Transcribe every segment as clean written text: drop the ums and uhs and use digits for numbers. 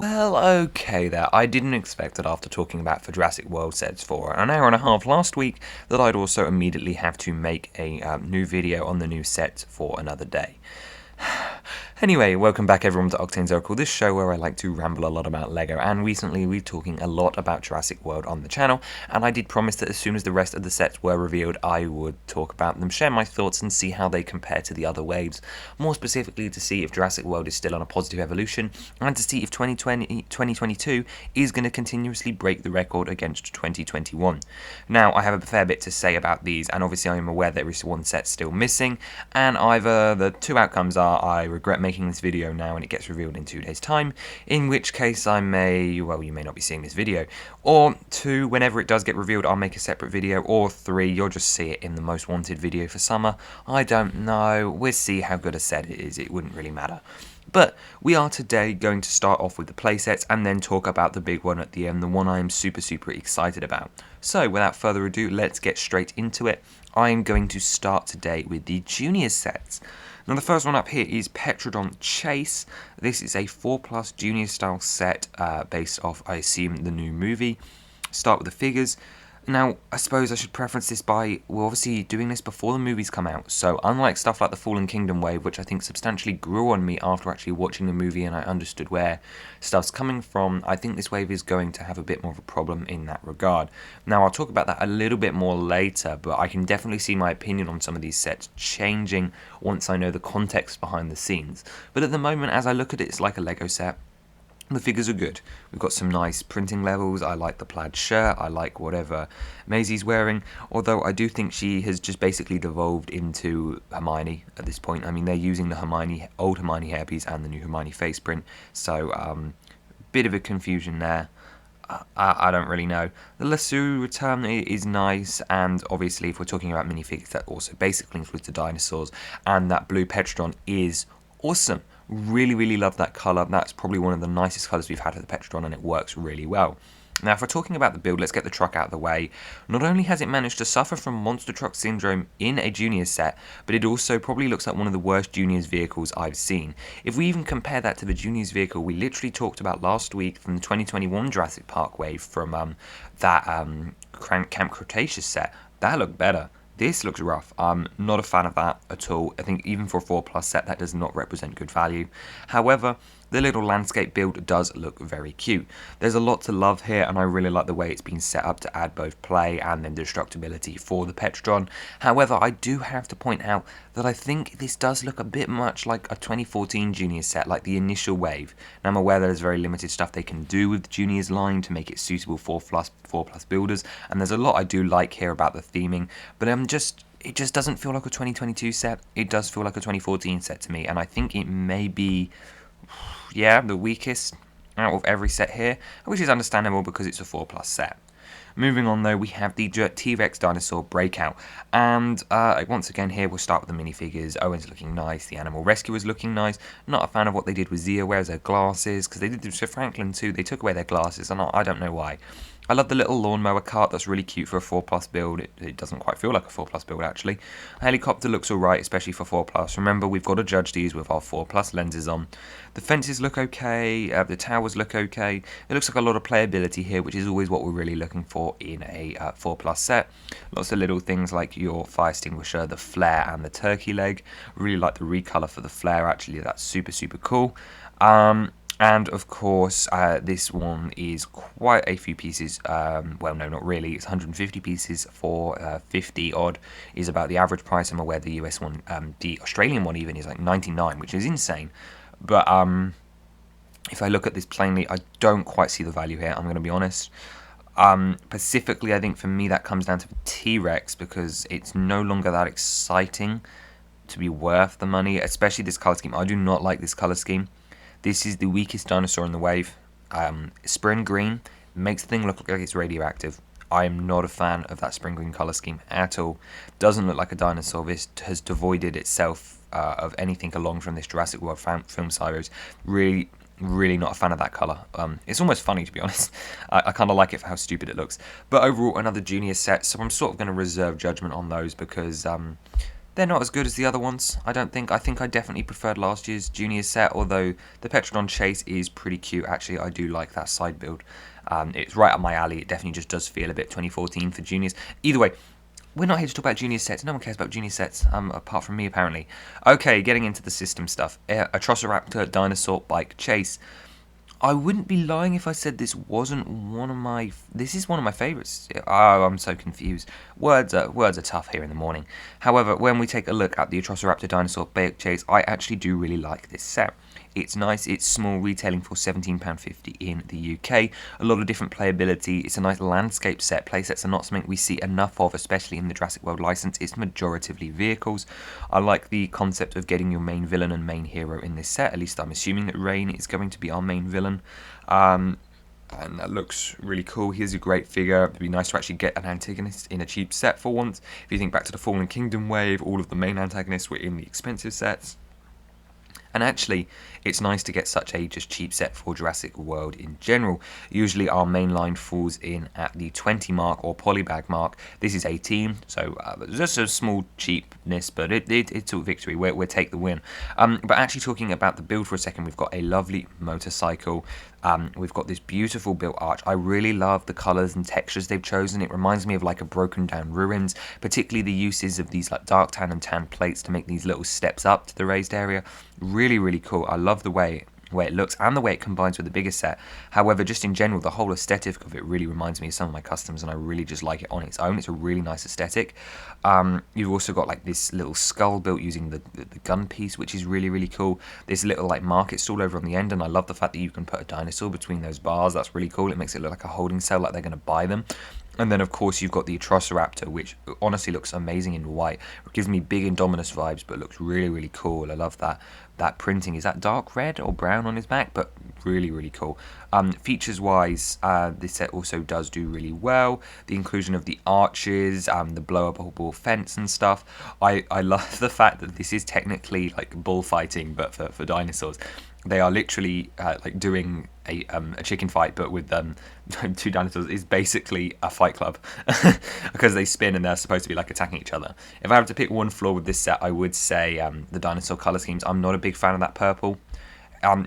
Well, okay there. I didn't expect that after talking about for Jurassic World sets for an hour and a half last week, that I'd also immediately have to make a new video on the new sets for another day. Anyway, welcome back everyone to Octane Circle, this show where I like to ramble a lot about LEGO, and recently we're talking a lot about Jurassic World on the channel, and I did promise that as soon as the rest of the sets were revealed, I would talk about them, share my thoughts, and see how they compare to the other waves. More specifically, to see if Jurassic World is still on a positive evolution, and to see if 2022 is going to continuously break the record against 2021. Now, I have a fair bit to say about these, and obviously I am aware there is one set still missing, and either the two outcomes are I regret making this video now and it gets revealed in 2 days time, in which case I may, well, you may not be seeing this video, or 2, whenever it does get revealed I'll make a separate video, or 3, you'll just see it in the most wanted video for summer. I don't know, we'll see how good a set it is, it wouldn't really matter. But we are today going to start off with the playsets and then talk about the big one at the end, the one I am super excited about. So without further ado, let's get straight into it. I am going to start today with the junior sets. Now the first one up here is Petrodon Chase. This is a 4+ junior style set based off, I assume, the new movie. Start with the figures. Now, I suppose I should preference this by, we're obviously doing this before the movies come out, so unlike stuff like the Fallen Kingdom wave, which I think substantially grew on me after actually watching the movie and I understood where stuff's coming from, I think this wave is going to have a bit more of a problem in that regard. Now, I'll talk about that a little bit more later, but I can definitely see my opinion on some of these sets changing once I know the context behind the scenes. But at the moment, as I look at it, it's like a LEGO set. The figures are good. We've got some nice printing levels. I like the plaid shirt. I like whatever Maisie's wearing. Although I do think she has just basically devolved into Hermione at this point. I mean, they're using the old Hermione hairpiece and the new Hermione face print. So, bit of a confusion there. I don't really know. The Lasso return is nice, and obviously if we're talking about minifigures, that also basically includes the dinosaurs, and that blue Petrodon is awesome. Really love that colour. That's probably one of the nicest colours we've had for the Petrodon, and it works really well. Now, if we're talking about the build, let's get the truck out of the way. Not only has it managed to suffer from monster truck syndrome in a juniors set, but it also probably looks like one of the worst juniors vehicles I've seen. If we even compare that to the juniors vehicle we literally talked about last week from the 2021 Jurassic Park wave from that Camp Cretaceous set, that looked better. This looks rough. I'm not a fan of that at all. I think even for a 4+ set, that does not represent good value. However, the little landscape build does look very cute. There's a lot to love here, and I really like the way it's been set up to add both play and then destructibility for the Petrodon. However, I do have to point out that I think this does look a bit much like a 2014 Juniors set, like the initial wave. And I'm aware there's very limited stuff they can do with the Juniors line to make it suitable for 4+ builders, and there's a lot I do like here about the theming, but it just doesn't feel like a 2022 set. It does feel like a 2014 set to me, and I think it may be, yeah, the weakest out of every set here, which is understandable because it's a 4+ set. Moving on though, we have the T-Rex Dinosaur Breakout, and once again here we'll start with the minifigures. Owen's looking nice, the Animal Rescuer's looking nice. Not a fan of what they did with Zia, wears her glasses, because they did this with Franklin too, they took away their glasses, and I don't know why. I love the little lawnmower cart, that's really cute for a 4+ build. It doesn't quite feel like a 4+ build actually. A helicopter looks alright, especially for 4+. Remember, we've got to judge these with our 4+ lenses on. The fences look okay, the towers look okay. It looks like a lot of playability here, which is always what we're really looking for in a 4+ set. Lots of little things like your fire extinguisher, the flare, and the turkey leg. Really like the recolor for the flare actually, that's super cool. And of course, this one is quite a few pieces. Well, no, not really. It's 150 pieces for 50 odd is about the average price. I'm aware the US one, the Australian one even is like 99, which is insane. But if I look at this plainly, I don't quite see the value here. I'm going to be honest. Specifically, I think for me that comes down to the T-Rex because it's no longer that exciting to be worth the money, especially this color scheme. I do not like this color scheme. This is the weakest dinosaur in the wave. Spring green makes the thing look like it's radioactive. I am not a fan of that spring green colour scheme at all. Doesn't look like a dinosaur. This has devoided itself of anything along from this Jurassic World film series. Really not a fan of that colour. It's almost funny, to be honest. I kind of like it for how stupid it looks. But overall, another junior set, so I'm sort of going to reserve judgment on those because They're not as good as the other ones, I don't think. I think I definitely preferred last year's Junior set, although the Petrodon Chase is pretty cute. Actually, I do like that side build. It's right up my alley. It definitely just does feel a bit 2014 for Juniors. Either way, we're not here to talk about Junior sets. No one cares about Junior sets, apart from me, apparently. Okay, getting into the system stuff. Atrociraptor Dinosaur Bike Chase. I wouldn't be lying if I said this wasn't one of my. This is one of my favourites. Oh, I'm so confused. Words are tough here in the morning. However, when we take a look at the Atrociraptor Dinosaur Bike Chase, I actually do really like this set. It's nice, it's small, retailing for £17.50 in the UK. A lot of different playability. It's a nice landscape set. Playsets are not something we see enough of, especially in the Jurassic World license. It's majoritively vehicles. I like the concept of getting your main villain and main hero in this set. At least I'm assuming that Rain is going to be our main villain. And that looks really cool. Here's a great figure. It'd be nice to actually get an antagonist in a cheap set for once. If you think back to the Fallen Kingdom wave, all of the main antagonists were in the expensive sets. And actually, it's nice to get such a just cheap set for Jurassic World in general. Usually our main line falls in at the 20 mark or polybag mark. This is 18, so just a small cheapness, but it's a victory. We'll take the win. But actually talking about the build for a second, we've got a lovely motorcycle. We've got this beautiful built arch. I really love the colours and textures they've chosen. It reminds me of like a broken down ruins, particularly the uses of these like dark tan and tan plates to make these little steps up to the raised area. Really, really cool. I love the way it looks and the way it combines with the bigger set. However, just in general, the whole aesthetic of it really reminds me of some of my customs, and I really just like it on its own. It's a really nice aesthetic. You've also got like this little skull built using the gun piece, which is really, really cool. This little like market stall over on the end, and I love the fact that you can put a dinosaur between those bars. That's really cool. It makes it look like a holding cell, like they're going to buy them. And then, of course, you've got the Atrociraptor, which honestly looks amazing in white. It gives me big Indominus vibes, but looks really, really cool. I love that printing. Is that dark red or brown on his back? But really, really cool. Features-wise, this set also does do really well. The inclusion of the arches, the blow-upable fence and stuff. I love the fact that this is technically like bullfighting, but for dinosaurs. They are literally like doing a chicken fight, but with two dinosaurs. Is basically a fight club because they spin and they're supposed to be like attacking each other. If I have to pick one flaw with this set, I would say the dinosaur color schemes. I'm not a big fan of that purple.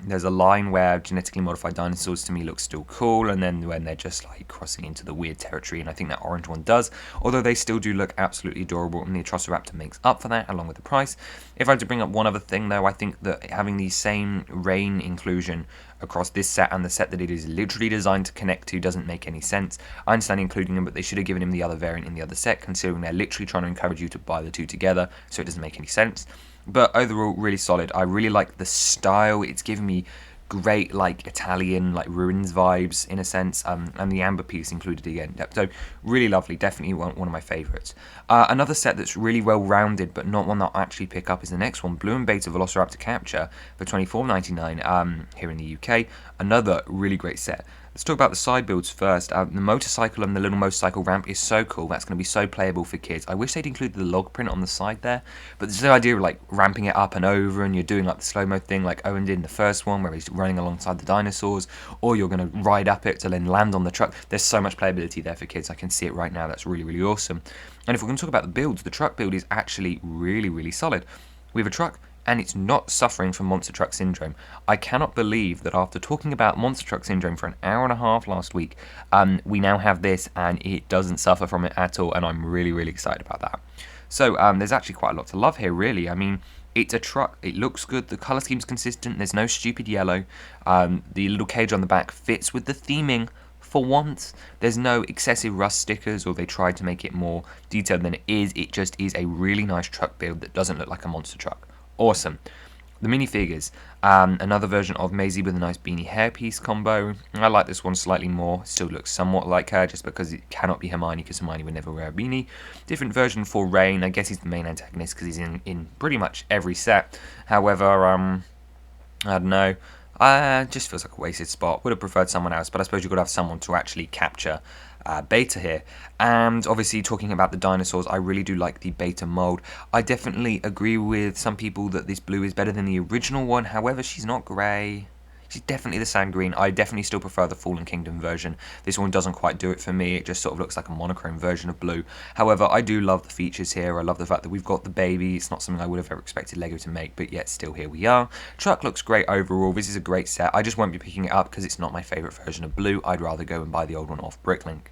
There's a line where genetically modified dinosaurs to me look still cool, and then when they're just like crossing into the weird territory, and I think that orange one does, although they still do look absolutely adorable, and the Atrociraptor makes up for that along with the price. If I had to bring up one other thing though, I think that having the same rain inclusion across this set and the set that it is literally designed to connect to doesn't make any sense. I understand including him, but they should have given him the other variant in the other set, considering they're literally trying to encourage you to buy the two together, so it doesn't make any sense. But overall, really solid. I really like the style. It's giving me great like Italian like ruins vibes in a sense, and the amber piece included again. So really lovely. Definitely one of my favourites. Another set that's really well rounded, but not one that I'll actually pick up, is the next one, Blue and Beta Velociraptor Capture for £24.99 here in the UK. Another really great set. Let's talk about the side builds first. The motorcycle and the little motorcycle ramp is so cool. That's going to be so playable for kids. I wish they'd included the log print on the side there. But there's the idea of like ramping it up and over, and you're doing like the slow-mo thing like Owen did in the first one where he's running alongside the dinosaurs, or you're going to ride up it to then land on the truck. There's so much playability there for kids. I can see it right now. That's really, really awesome. And if we're going to talk about the builds, the truck build is actually really, really solid. We have a truck, and it's not suffering from monster truck syndrome. I cannot believe that after talking about monster truck syndrome for an hour and a half last week, we now have this and it doesn't suffer from it at all, and I'm really, really excited about that. So there's actually quite a lot to love here, really. I mean, it's a truck, it looks good, the colour scheme's consistent, there's no stupid yellow, the little cage on the back fits with the theming. For once, there's no excessive rust stickers, or they tried to make it more detailed than it is. It just is a really nice truck build that doesn't look like a monster truck. Awesome. The minifigures, another version of Maisie with a nice beanie hairpiece combo. I like this one slightly more. Still looks somewhat like her, just because it cannot be Hermione, because Hermione would never wear a beanie. Different version for Rain. I guess he's the main antagonist because he's in pretty much every set. However, I don't know. Just feels like a wasted spot. Would have preferred someone else, but I suppose you've got to have someone to actually capture Beta here. And obviously, talking about the dinosaurs, I really do like the Beta mold. I definitely agree with some people that this blue is better than the original one. However, she's not grey. She's definitely the sand green. I definitely still prefer the Fallen Kingdom version. This one doesn't quite do it for me. It just sort of looks like a monochrome version of blue. However, I do love the features here. I love the fact that we've got the baby. It's not something I would have ever expected LEGO to make, but yet still here we are. Truck looks great overall. This is a great set. I just won't be picking it up because it's not my favourite version of blue. I'd rather go and buy the old one off Bricklink.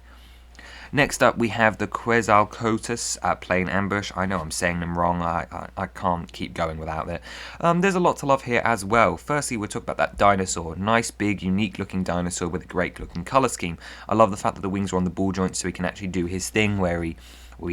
Next up, we have the Quetzalcoatlus Plain Ambush. I know I'm saying them wrong. I can't keep going without it. There's a lot to love here as well. Firstly, we'll talk about that dinosaur. Nice, big, unique-looking dinosaur with a great-looking colour scheme. I love the fact that the wings are on the ball joints so he can actually do his thing where he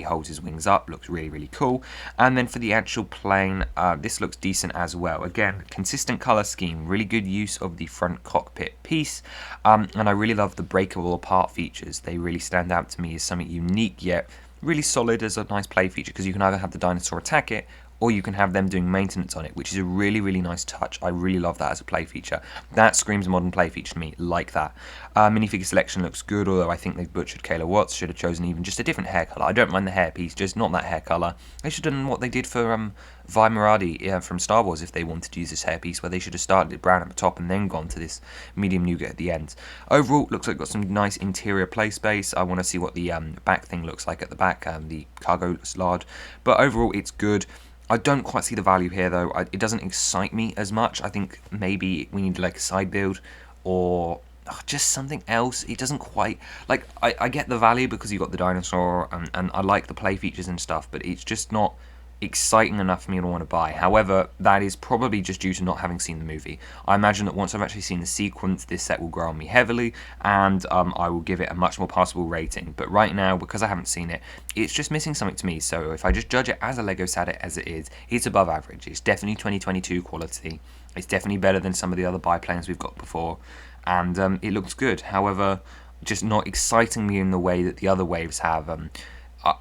holds his wings up. Looks really, really cool. And then for the actual plane, this looks decent as well. Again, consistent colour scheme, really good use of the front cockpit piece, and I really love the breakable apart features. They really stand out to me as something unique yet really solid as a nice play feature, because you can either have the dinosaur attack it or you can have them doing maintenance on it, which is a really, really nice touch. I really love that as a play feature. That screams modern play feature to me, like that. Minifigure selection looks good, although I think they've butchered Kayla Watts. Should have chosen even just a different hair colour. I don't mind the hair piece, just not that hair colour. They should have done what they did for Vi Moradi from Star Wars if they wanted to use this hair piece, where they should have started it brown at the top and then gone to this medium nougat at the end. Overall, looks like it's got some nice interior play space. I want to see what the back thing looks like at the back. The cargo looks large, but overall it's good. I don't quite see the value here though. It doesn't excite me as much. I think maybe we need like a side build or just something else. It doesn't quite, like, I get the value because you got the dinosaur and I like the play features and stuff, but it's just not exciting enough for me to want to buy. However, that is probably just due to not having seen the movie. I imagine that once I've actually seen the sequence, this set will grow on me heavily, and I will give it a much more passable rating. But right now, because I haven't seen it, it's just missing something to me. So if I just judge it as a LEGO set as it is, it's above average. It's definitely 2022 quality. It's definitely better than some of the other biplanes we've got before, and it looks good. However, just not exciting me in the way that the other waves have.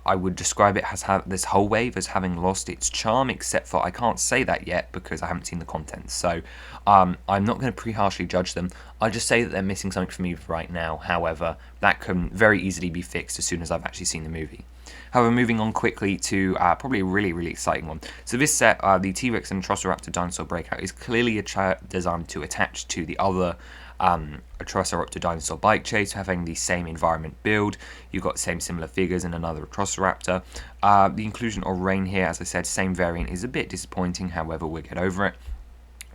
I would describe it as this whole wave as having lost its charm, except for I can't say that yet because I haven't seen the content. So I'm not going to pre-harshly judge them. I'll just say that they're missing something for me right now. However, that can very easily be fixed as soon as I've actually seen the movie. However, moving on quickly to probably a really, really exciting one. So this set, the T-Rex and Atrociraptor Dinosaur Breakout, is clearly designed to attach to the other Atrociraptor Dinosaur Bike Chase, having the same environment build. You've got the same similar figures in another Atrociraptor. The inclusion of Rain here, as I said, same variant, is a bit disappointing. However, we'll get over it.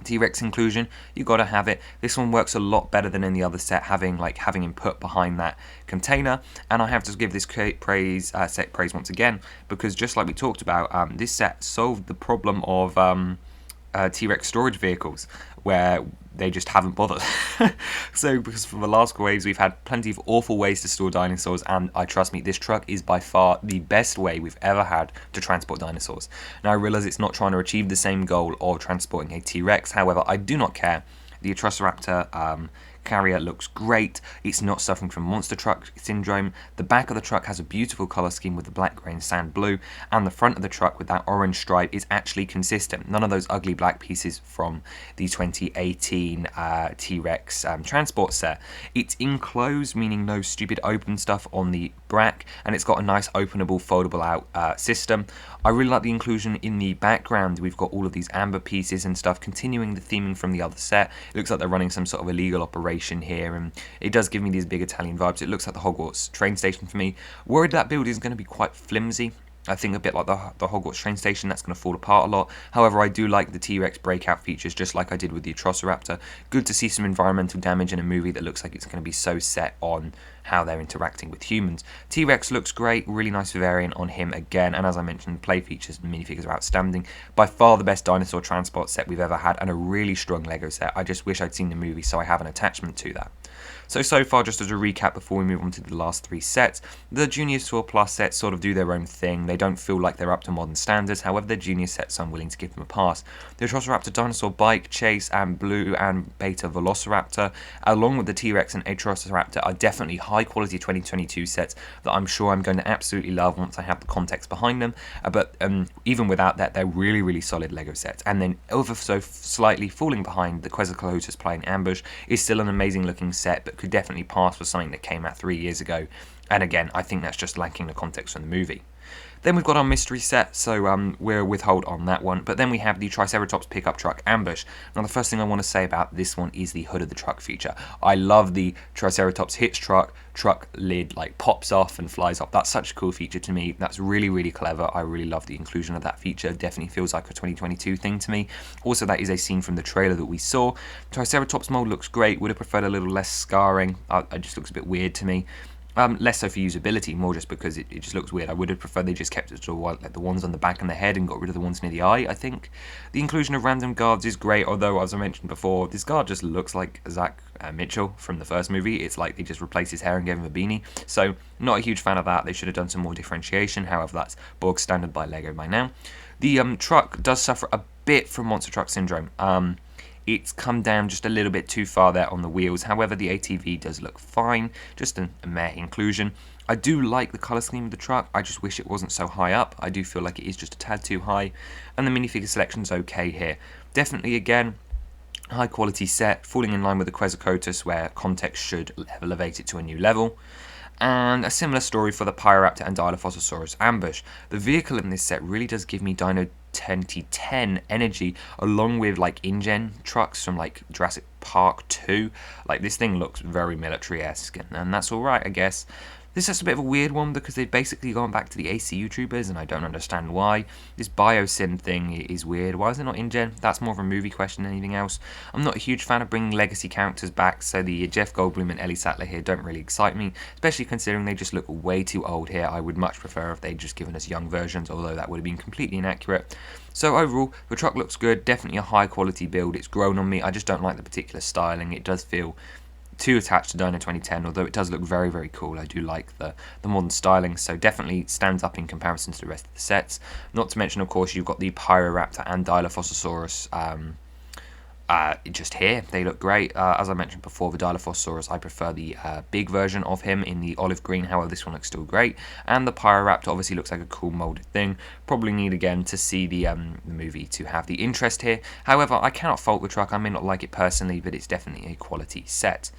T-Rex inclusion, you got to have it. This one works a lot better than in the other set, having him put behind that container. And I have to give this set praise once again, because just like we talked about, this set solved the problem of T-Rex storage vehicles, where they just haven't bothered. So, because for the last waves we've had plenty of awful ways to store dinosaurs, and trust me, this truck is by far the best way we've ever had to transport dinosaurs. Now I realise it's not trying to achieve the same goal of transporting a T-Rex, however I do not care. The Atrociraptor carrier looks great. It's not suffering from monster truck syndrome. The back of the truck has a beautiful colour scheme with the black, grey and sand blue, and the front of the truck with that orange stripe is actually consistent. None of those ugly black pieces from the 2018 T-Rex transport set. It's enclosed, meaning no stupid open stuff on the back, and it's got a nice openable, foldable out system. I really like the inclusion in the background. We've got all of these amber pieces and stuff, continuing the theming from the other set. It looks like they're running some sort of illegal operation here, and it does give me these big Italian vibes. It looks like the Hogwarts train station for me. Worried that build is going to be quite flimsy. I think a bit like the Hogwarts train station, that's going to fall apart a lot. However, I do like the T-Rex breakout features, just like I did with the Atrociraptor. Good to see some environmental damage in a movie that looks like it's going to be so set on how they're interacting with humans. T-Rex looks great, really nice variant on him again, and as I mentioned, the play features and minifigures are outstanding. By far the best dinosaur transport set we've ever had, and a really strong LEGO set. I just wish I'd seen the movie so I have an attachment to that. So far, just as a recap before we move on to the last three sets, the Junior Tour Plus sets sort of do their own thing. They don't feel like they're up to modern standards, however the Junior sets I'm willing to give them a pass. The Atrociraptor Dinosaur Bike Chase and Blue and Beta Velociraptor, along with the T-Rex and Atrociraptor, are definitely high quality 2022 sets that I'm sure I'm going to absolutely love once I have the context behind them. But even without that, they're really, really solid LEGO sets. And then over so slightly falling behind, the Quetzalcoatlus Plain Ambush is still an amazing looking set, but could definitely pass for something that came out 3 years ago. And again, I think that's just lacking the context from the movie. Then we've got our mystery set, so we'll withhold on that one. But then we have the Triceratops pickup truck ambush. Now the first thing I want to say about this one is the hood of the truck feature. I love the Triceratops hits truck lid like pops off and flies off. That's such a cool feature to me. That's really, really clever. I really love the inclusion of that feature. Definitely feels like a 2022 thing to me. Also, that is a scene from the trailer that we saw. Triceratops mold looks great. Would have preferred a little less scarring. It just looks a bit weird to me. Less so for usability, more just because it just looks weird. I would have preferred they just kept it to like the ones on the back and the head and got rid of the ones near the eye, I think. The inclusion of random guards is great, although, as I mentioned before, this guard just looks like Zach Mitchell from the first movie. It's like they just replaced his hair and gave him a beanie. So, not a huge fan of that. They should have done some more differentiation. However, that's bog standard by LEGO by now. The truck does suffer a bit from monster truck syndrome. It's come down just a little bit too far there on the wheels. However, the ATV does look fine, just a meh inclusion. I do like the colour scheme of the truck, I just wish it wasn't so high up. I do feel like it is just a tad too high, and the minifigure selection's okay here. Definitely, again, high quality set, falling in line with the Quetzalcoatlus, where context should elevate it to a new level. And a similar story for the Pyroraptor and Dilophosaurus ambush. The vehicle in this set really does give me Dino 2010 energy, along with like InGen trucks from like Jurassic Park 2. Like, this thing looks very military-esque, and that's alright, I guess. This is a bit of a weird one because they've basically gone back to the ACU troopers, and I don't understand why. This biosyn thing is weird. Why is it not InGen? That's more of a movie question than anything else. I'm not a huge fan of bringing legacy characters back, so the Jeff Goldblum and Ellie Sattler here don't really excite me, especially considering they just look way too old here. I would much prefer if they'd just given us young versions, although that would have been completely inaccurate. So overall, the truck looks good, definitely a high quality build. It's grown on me. I just don't like the particular styling. It does feel too attached to Dino 2010, although it does look very, very cool. I do like the modern styling, so definitely stands up in comparison to the rest of the sets. Not to mention, of course, you've got the Pyroraptor and Dilophosaurus just here. They look great. As I mentioned before, the Dilophosaurus, I prefer the big version of him in the olive green. However, this one looks still great. And the Pyroraptor obviously looks like a cool molded thing. Probably need again to see the movie to have the interest here. However, I cannot fault the truck. I may not like it personally, but it's definitely a quality set.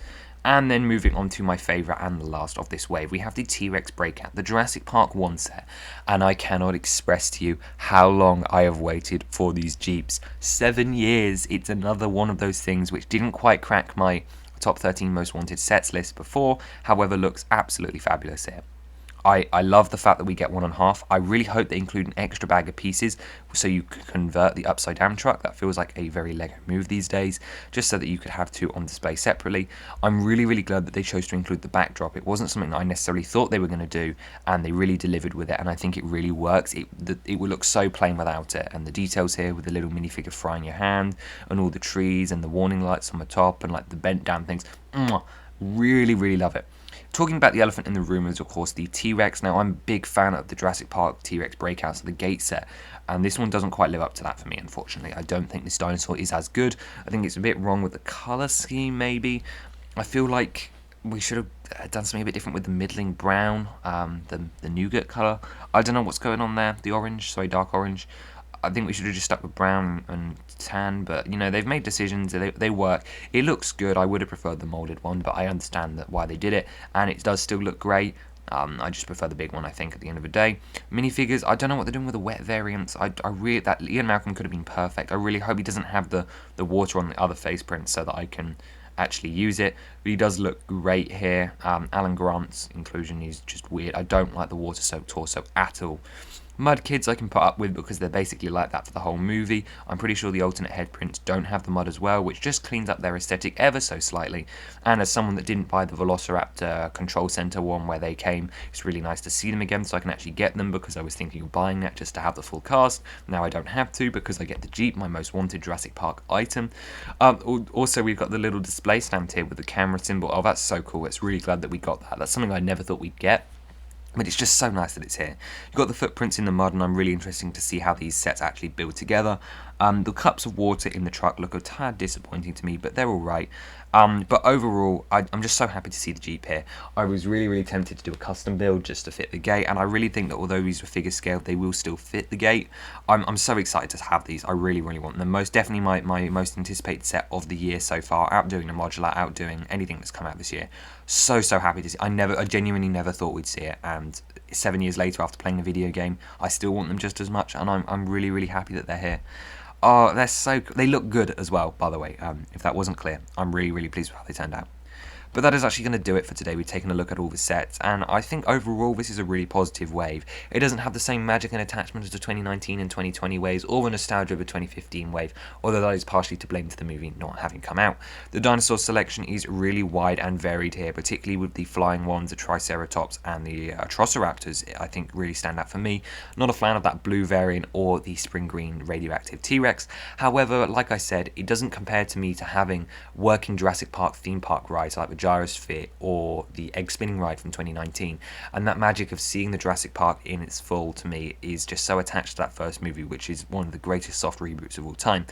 And then moving on to my favourite and the last of this wave, we have the T-Rex Breakout, the Jurassic Park 1 set. And I cannot express to you how long I have waited for these Jeeps. 7 years. It's another one of those things which didn't quite crack my top 13 most wanted sets list before, however looks absolutely fabulous here. I love the fact that we get 1.5. I really hope they include an extra bag of pieces so you can convert the upside down truck. That feels like a very LEGO move these days, just so that you could have two on display separately. I'm really, really glad that they chose to include the backdrop. It wasn't something that I necessarily thought they were going to do, and they really delivered with it, and I think it really works. It would look so plain without it, and the details here with the little minifigure frying your hand, and all the trees, and the warning lights on the top, and like the bent down things. Really, really love it. Talking about the elephant in the room is, of course, the T-Rex. Now, I'm a big fan of the Jurassic Park T-Rex Breakouts, the gate set, and this one doesn't quite live up to that for me, unfortunately. I don't think this dinosaur is as good. I think it's a bit wrong with the colour scheme, maybe. I feel like we should have done something a bit different with the middling brown, the nougat colour. I don't know what's going on there. The orange, sorry, dark orange. I think we should have just stuck with brown and tan, but you know, they've made decisions, they work. It looks good. I would have preferred the molded one, but I understand that why they did it, and it does still look great. I just prefer the big one, I think, at the end of the day. Minifigures, I don't know what they're doing with the wet variants. I really, that Ian Malcolm could have been perfect. I really hope he doesn't have the water on the other face prints so that I can actually use it. But he does look great here. Alan Grant's inclusion is just weird. I don't like the water soaked torso at all. Mud kids I can put up with because they're basically like that for the whole movie. I'm pretty sure the alternate head prints don't have the mud as well, which just cleans up their aesthetic ever so slightly. And as someone that didn't buy the Velociraptor Control Center one where they came, it's really nice to see them again so I can actually get them, because I was thinking of buying that just to have the full cast. Now I don't have to because I get the Jeep, my most wanted Jurassic Park item. Also, we've got the little display stand here with the camera symbol. Oh, that's so cool. It's really glad that we got that. That's something I never thought we'd get. But it's just so nice that it's here. You've got the footprints in the mud, and I'm really interested to see how these sets actually build together. The cups of water in the truck look a tad disappointing to me, but they're alright. But overall, I'm just so happy to see the Jeep here. I was really tempted to do a custom build just to fit the gate, and I really think that although these were figure scaled, they will still fit the gate. I'm so excited to have these. I really want them. Most definitely my most anticipated set of the year so far, outdoing the modular, outdoing anything that's come out this year. So happy to see. I genuinely never thought we'd see it, and 7 years later after playing the video game, I still want them just as much, and I'm really happy that they're here. Oh, they look good as well, by the way, if that wasn't clear. I'm really pleased with how they turned out. But that is actually going to do it for today. We've taken a look at all the sets, and I think overall this is a really positive wave. It doesn't have the same magic and attachment as the 2019 and 2020 waves, or the nostalgia of the 2015 wave, although that is partially to blame to the movie not having come out. The dinosaur selection is really wide and varied here, particularly with the flying ones, the Triceratops and the Atrociraptors, I think really stand out for me. Not a fan of that blue variant or the spring green radioactive T-Rex. However, like I said, it doesn't compare to me to having working Jurassic Park theme park rides like the Gyrosphere or the egg spinning ride from 2019, and that magic of seeing the Jurassic Park in its full to me is just so attached to that first movie, which is one of the greatest soft reboots of all time.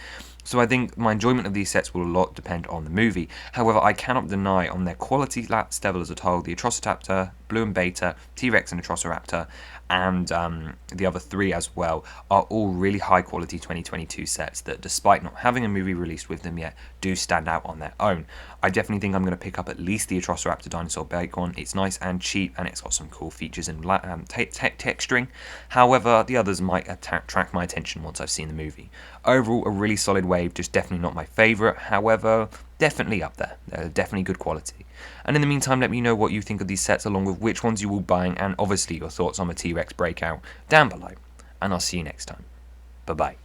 So I think my enjoyment of these sets will a lot depend on the movie. However, I cannot deny on their quality level as a whole, the Atrociraptor, Blue and Beta, T-Rex and Atrociraptor, and the other three as well, are all really high quality 2022 sets that, despite not having a movie released with them yet, do stand out on their own. I definitely think I'm going to pick up at least the Atrociraptor Dinosaur Bacon. It's nice and cheap, and it's got some cool features and texturing. However, the others might attract my attention once I've seen the movie. Overall, a really solid wave, just definitely not my favourite. However, definitely up there. They're definitely good quality. And in the meantime, let me know what you think of these sets, along with which ones you will be buying, and obviously your thoughts on the T-Rex breakout down below. And I'll see you next time. Bye bye.